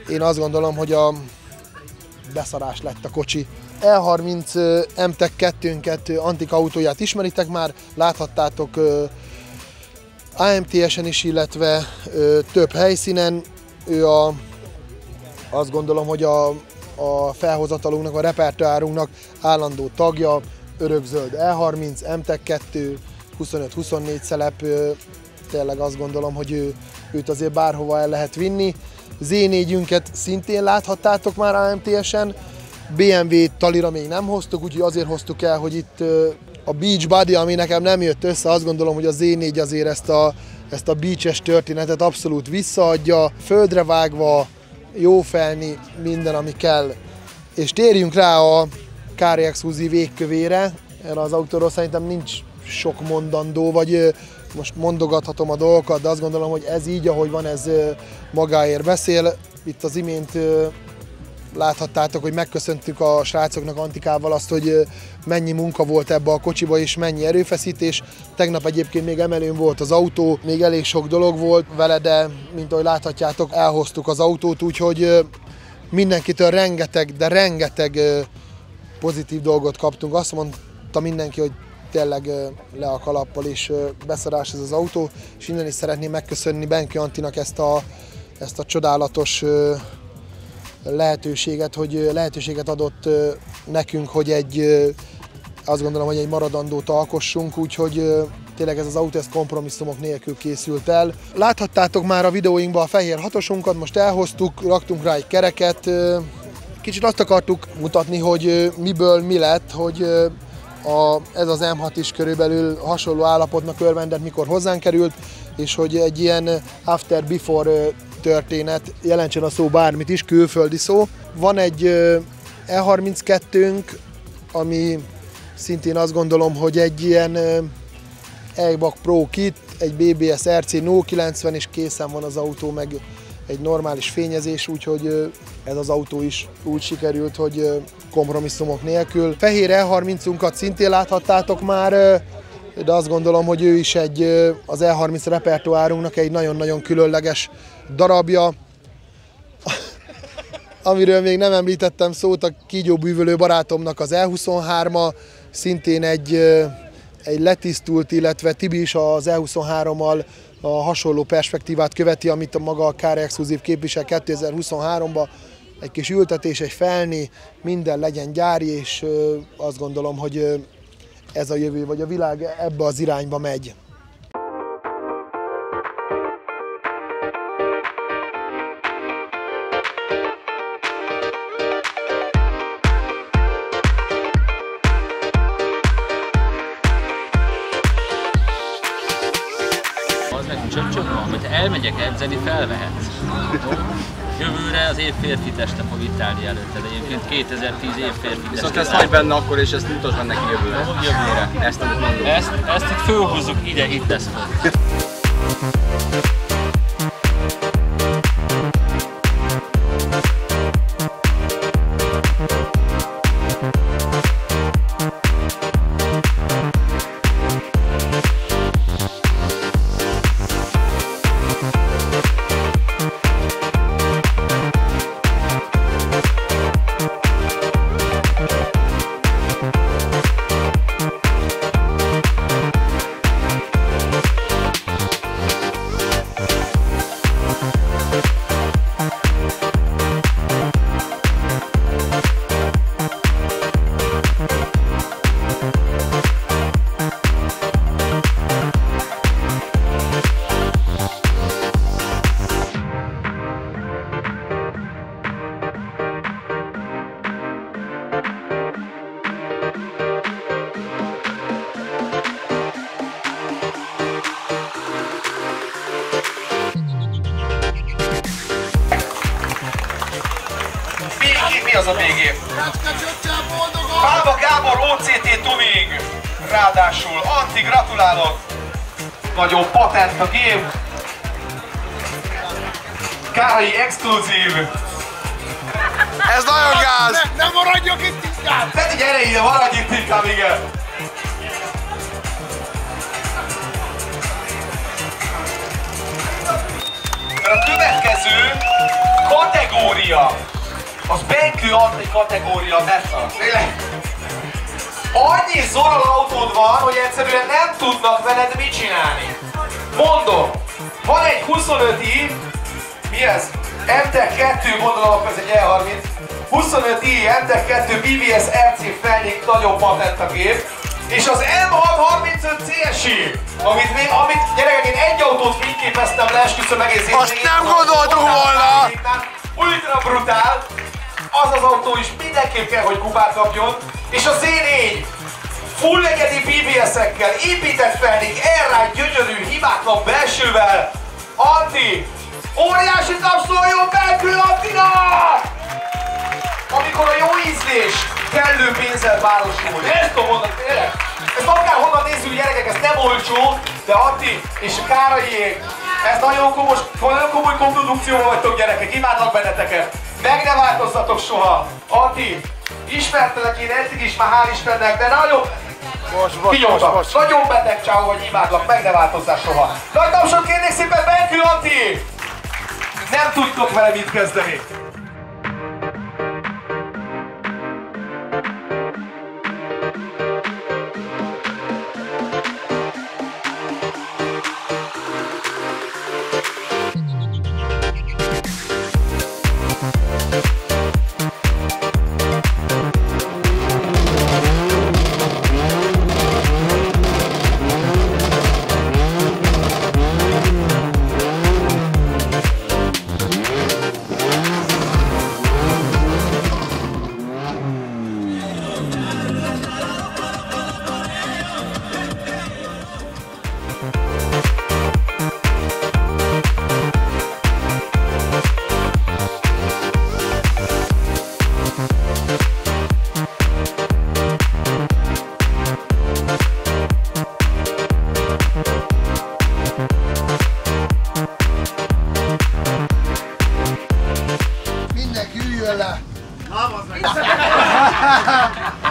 Én azt gondolom, hogy a beszarás lett a kocsi. E30 M-Tech 2-nket, antik autóját ismeritek már, láthattátok AMTS-en is, illetve több helyszínen. Ő azt gondolom, hogy a felhozatalunknak, a repertoárunknak állandó tagja, örökzöld E30, M-Tech 2, 25-24 szelep, tényleg azt gondolom, hogy őt azért bárhova el lehet vinni. Z4-ünket szintén láthattátok már AMTS-en, BMW talira még nem hoztuk, úgyhogy azért hoztuk el, hogy itt a Beach Body, ami nekem nem jött össze, azt gondolom, hogy a Z4 azért ezt a beaches történetet abszolút visszaadja, földre vágva, jó felni, minden, ami kell. És térjünk rá a Car Exclusive végkövére. Erre az autóról szerintem nincs sok mondandó, vagy most mondogathatom a dolgokat, de azt gondolom, hogy ez így, ahogy van, ez magáért beszél. Itt az imént láthattátok, hogy megköszöntük a srácoknak Antikával azt, hogy mennyi munka volt ebbe a kocsiba, és mennyi erőfeszítés. Tegnap egyébként még emelőn volt az autó, még elég sok dolog volt vele, de mint ahogy láthatjátok, elhoztuk az autót, úgyhogy mindenkitől rengeteg pozitív dolgot kaptunk. Azt mondta mindenki, hogy tényleg le a kalappal, és beszarás ez az autó, és innen is szeretném megköszönni Benki Antinak ezt a csodálatos lehetőséget adott nekünk, hogy azt gondolom, hogy egy maradandót alkossunk, úgyhogy tényleg ez az autó kompromisszumok nélkül készült el. Láthattátok már a videóinkban a fehér hatosunkat, most elhoztuk, raktunk rá egy kereket. Kicsit azt akartuk mutatni, hogy miből mi lett, hogy ez az M6 is körülbelül hasonló állapotnak örvendett, mikor hozzánk került, és hogy egy ilyen after-before történet, jelentsen a szó bármit is, külföldi szó. Van egy E32-nk, ami szintén azt gondolom, hogy egy ilyen Airbag Pro kit, egy BBS RC No 90, és készen van az autó, meg egy normális fényezés, úgyhogy ez az autó is úgy sikerült, hogy kompromisszumok nélkül. Fehér E30-unkat szintén láthattátok már, de azt gondolom, hogy ő is az E30 repertoárunknak egy nagyon-nagyon különleges darabja. Amiről még nem említettem szót, a kígyóbűvölő barátomnak az E23-a, szintén egy letisztult, illetve Tibi is az E23-mal a hasonló perspektívát követi, amit a maga a Car Exclusive képvisel 2023-ban. Egy kis ültetés, egy felni, minden legyen gyári, és azt gondolom, hogy ez a jövő, vagy a világ ebbe az irányba megy. csöpcsök van, hogy elmegyek edzeni, felvehetsz. Jövőre az év férfi teste fog itt állni előtte, de egyébként 2010 év férfi teste. Viszont ezt hagyj benne akkor, és ezt mutasd meg neki jövőre. Jövőre. Ezt amit mondom. Ezt itt fölhúzzuk ide, itt lesz föl. Mi az a BG? Pálva Gábor OCT Tuning. Ráadásul Anti, gratulálok. Nagyon patent a gép. Kárai exkluzív. Ez nagyon gáz. Ne maradjak itt inkább. Peti, gyere ide, maradj itt inkább, igen. A következő kategória az Bentley Anti kategória, tényleg. Annyi Zoral autód van, hogy egyszerűen nem tudnak veled mit csinálni. Mondom, van egy 25i, mi ez? MTEC 2, gondolom, ez egy E30. 25i MTEC 2 BBS RC felnyék, nagyon patent a gép. És az M635 CSI, amit gyerekek, én egy autót fényképeztem le, esküszöm egész évig. Azt nem gondoltuk volna! Ultra brutál! Az az autó is mindenképp kell, hogy kupát kapjon. És a Z4 full egyedi BBS-ekkel, épített felnék, airride, gyönyörű, hibátlan belsővel. Anti! Óriási tapsoljon Bentley Antinak! Amikor a jó ízlés kellő pénzzel párosul. Ezt tudom mondani, tényleg. Ezt akárhonnan nézzük, gyerekek, ez nem olcsó, de Anti és a Káraiék, ez nagyon komoly koprodukcióval vagytok, gyerekek, imádlak benneteket. Meg ne változzatok soha. Anti, ismertelek én eddig is, már hál' Istennek, de nagyon... Most. Nagyon beteg csávó, hogy imádlak, meg ne változzál soha. Nagy tapsot kérnék szépen, Bentley Anti! Nem tudtok vele mit kezdeni.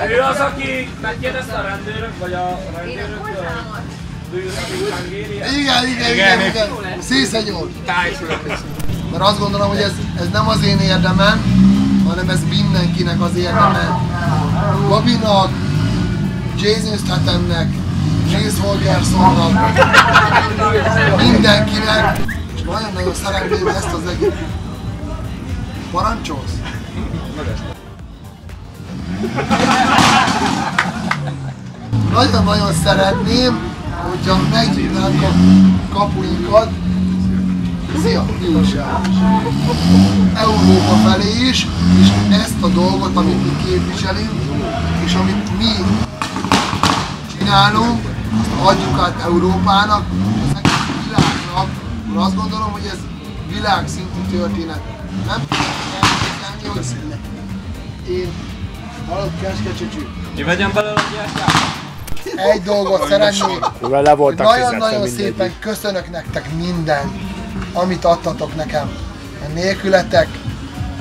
Ő az, aki megkérdezte a rendőrök, vagy a rendőröktől? Igen. Szészenyol. Mert azt gondolom, hogy ez nem az én érdemem, hanem ez mindenkinek az érdeme. Gabinak, Jason Stathamnek, James Holgersonnak, mindenkinek. És nagyon-nagyon szeretném ezt az egész. Parancsolsz? Nagyon-nagyon szeretném, hogyha megnyitnánk a kapuinkat, szia, Európa felé is, és ezt a dolgot, amit mi képviselünk, és amit mi csinálunk, azt adjuk át Európának, az egész világnak. akkor azt gondolom, hogy ez világszintű történet. Nem tudni, hogy én halott Kecskecsecsű. Ki vegyem belőle a gyertyát? Egy dolgot szeretnék, le voltak nagyon-nagyon szépen köszönök nektek mindent, amit adtatok nekem. Nélkületek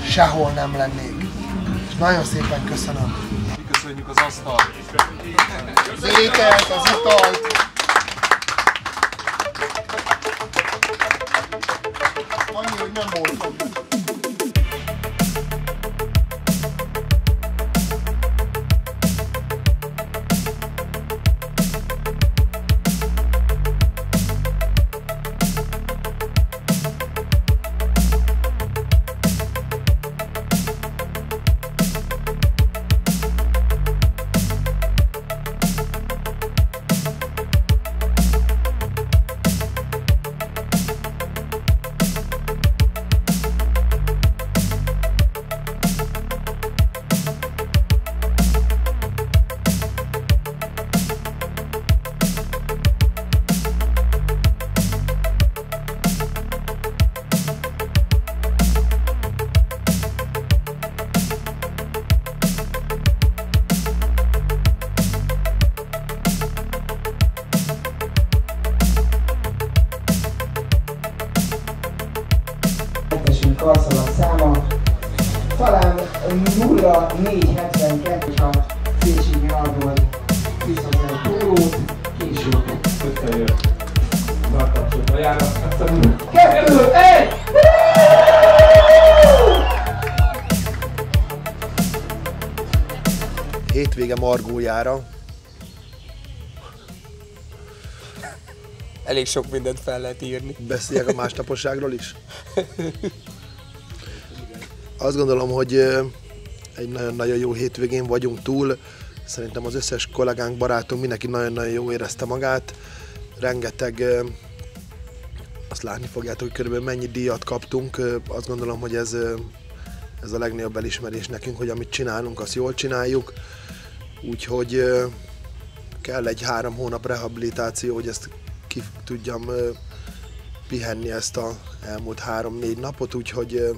sehol nem lennék. És nagyon szépen köszönöm. Mi köszönjük az asztalt. Az ételt, az italt. Annyi, hogy nem voltam. Karszalag száma talán 0472, ha Széchenyi Arnold visszazel a pólót, később. Összejött. Tartassuk a járat. 2, 1! Hétvége Margójára. Elég sok mindent fel lehet írni. Beszéljek a másnaposságról is? Azt gondolom, hogy egy nagyon-nagyon jó hétvégén vagyunk túl. Szerintem az összes kollégánk, barátunk, mindenki nagyon-nagyon jó érezte magát. Rengeteg, azt látni fogjátok, hogy körülbelül mennyi díjat kaptunk. Azt gondolom, hogy ez a legnagyobb elismerés nekünk, hogy amit csinálunk, azt jól csináljuk. Úgyhogy kell egy 3 hónap rehabilitáció, hogy ezt ki tudjam pihenni ezt az elmúlt 3-4 napot, úgyhogy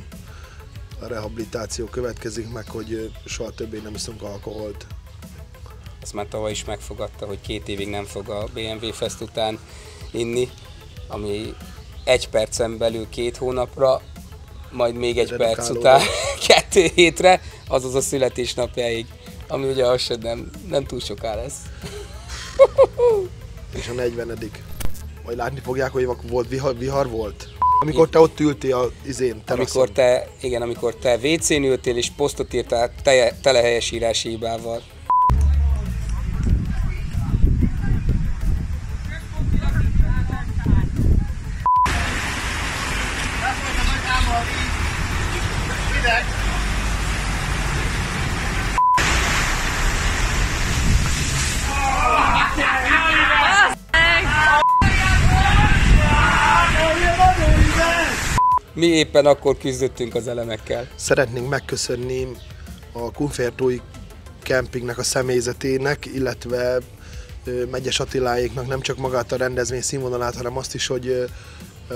a rehabilitáció következik meg, hogy soha többé nem iszunk alkoholt. Ezt már tavaly is megfogadta, hogy 2 évig nem fog a BMW Fest után inni, ami 1 percen belül 2 hónapra, majd még 1 perc után 2 hétre, azaz a születésnapjáig, ami ugye az sem nem túl soká lesz. És a 40. Majd látni fogják, hogy volt vihar volt. Amikor te ott ültél az teraszon. Amikor te WC-n ültél és posztot írtál telehelyesírási hibával. Mi éppen akkor küzdöttünk az elemekkel. Szeretnénk megköszönni a Kunféltói kempingnek a személyzetének, illetve Megyes Attiláéknak nem csak magát a rendezvény színvonalát, hanem azt is, hogy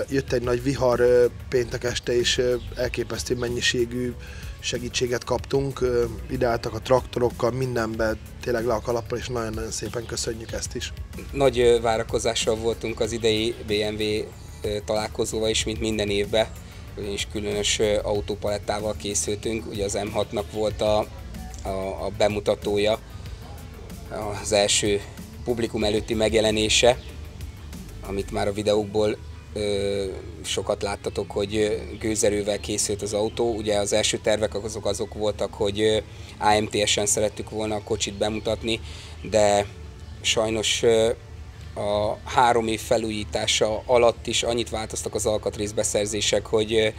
jött egy nagy vihar péntek este, és elképesztő mennyiségű segítséget kaptunk. Ideáltak a traktorokkal, mindenben tényleg le a kalappal, és nagyon-nagyon szépen köszönjük ezt is. Nagy várakozással voltunk az idei BMW találkozóval is, mint minden évben, és különös autópalettával készültünk. Ugye az M6-nak volt a bemutatója, az első publikum előtti megjelenése, amit már a videókból sokat láttatok, hogy gőzerővel készült az autó. Ugye az első tervek azok voltak, hogy AMTS-en szerettük volna a kocsit bemutatni, de sajnos a 3 év felújítása alatt is annyit változtak az alkatrészbeszerzések, hogy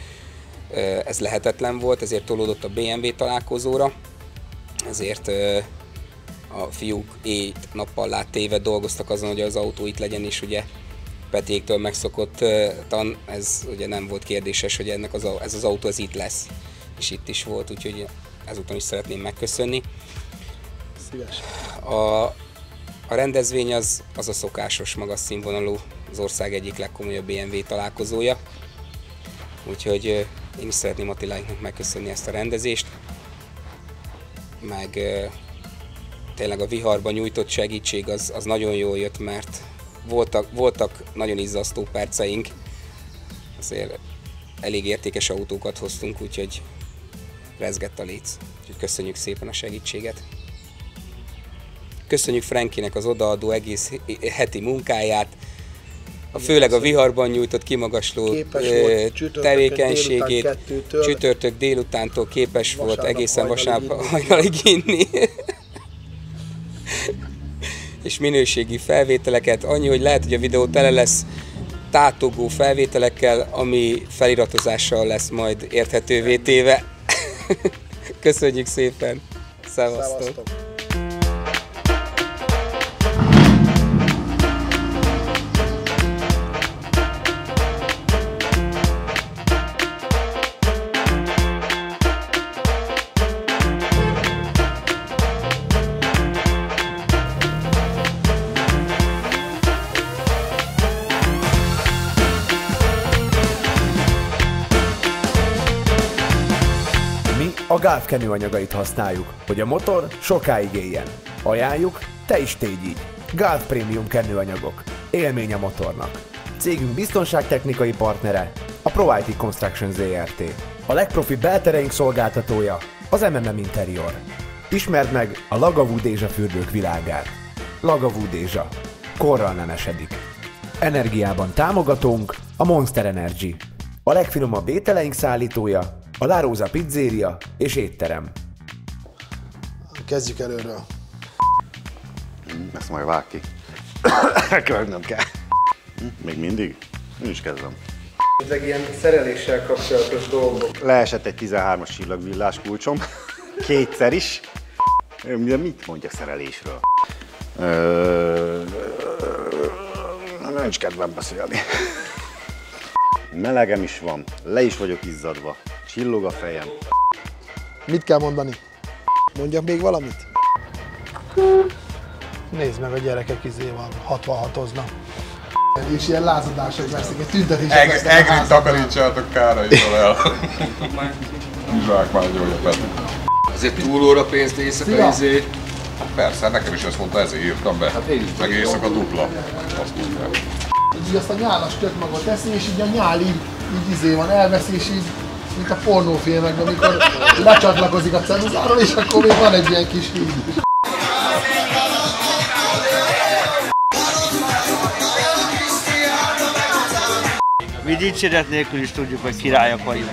ez lehetetlen volt, ezért tolódott a BMW találkozóra, ezért a fiúk nappal téve dolgoztak azon, hogy az autó itt legyen, és ugye Petiéktől megszokottan ez ugye nem volt kérdéses, hogy ez az autó itt lesz, és itt is volt, úgyhogy ezúton is szeretném megköszönni. Szíves. A rendezvény az a szokásos, magas színvonalú, az ország egyik legkomolyabb BMW találkozója. Úgyhogy én is szeretném Attiláinknak megköszönni ezt a rendezést. Meg tényleg a viharban nyújtott segítség az nagyon jól jött, mert voltak nagyon izzasztó perceink. Azért elég értékes autókat hoztunk, úgyhogy rezgett a léc. Úgyhogy köszönjük szépen a segítséget. Köszönjük Frankinek az odaadó egész heti munkáját, főleg a viharban nyújtott kimagasló tevékenységét. Csütörtök délutántól képes volt egészen vasárnap hajnalig inni. És minőségi felvételeket. Annyi, hogy lehet, hogy a videó tele lesz tátogó felvételekkel, ami feliratozással lesz majd érthetővé téve. Köszönjük szépen! Szevasztok! A Gulf kenőanyagait használjuk, hogy a motor sokáig éljen. Ajánljuk, te is tégy így. Gulf Premium kenőanyagok. Élmény a motornak. Cégünk biztonságtechnikai partnere, a ProIT Construction Zrt. A legprofibb beltereink szolgáltatója, az MMM Interior. Ismerd meg a Lagavú Dézsa fürdők világát. Lagavú Dézsa. Korral nem esedik. Energiában támogatónk a Monster Energy. A legfinomabb ételeink szállítója, a La Rosa Pizzeria és étterem. Kezdjük előről. Ezt majd vág ki. Elkövetnem kell. Még mindig? Én is kezdem. Ezek ilyen szereléssel kapcsolatos dolgok. Leesett egy 13-as csillagvillás kulcsom. Kétszer is. De mit mondjak szerelésről? Nincs kedvem beszélni. Melegem is van, le is vagyok izzadva. Csillog a fejem. Mit kell mondani? Mondjak még valamit? Nézd meg, a gyerekek van, 66-oznak. És ilyen lázadások veszik, egy tüntetések vesznek a házaknál. Egrit takarítsátok Károlytól el. Zsákmányolja Peti. Azért túlóra pénzt éjszaka izé. Persze, nekem is ezt mondta, ezért írtam be. Hát meg éjszaka dupla. Azt mondja. Így azt a nyálas tökmagot teszi, és így a nyál így izé van, elveszi, és így, mint a pornófilmekben, amikor lecsatlakozik a ceruzáról, és akkor még van egy ilyen kis híd. Mi dicséret nélkül is tudjuk, hogy királyok vagyunk.